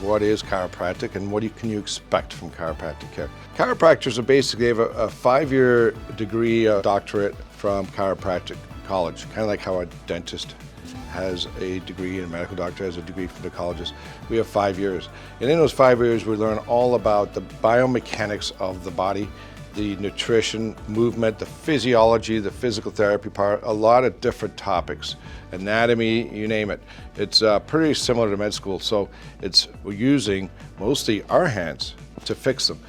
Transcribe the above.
what is chiropractic and what can you expect from chiropractic care. Chiropractors are basically have a 5-year degree, doctorate from chiropractic college, kind of like how a dentist has a degree and a medical doctor has a degree from the colleges. We have 5 years. And in those 5 years, we learn all about the biomechanics of the body, the nutrition, movement, the physiology, the physical therapy part, a lot of different topics, anatomy, you name it. It's pretty similar to med school. So we're using mostly our hands to fix them.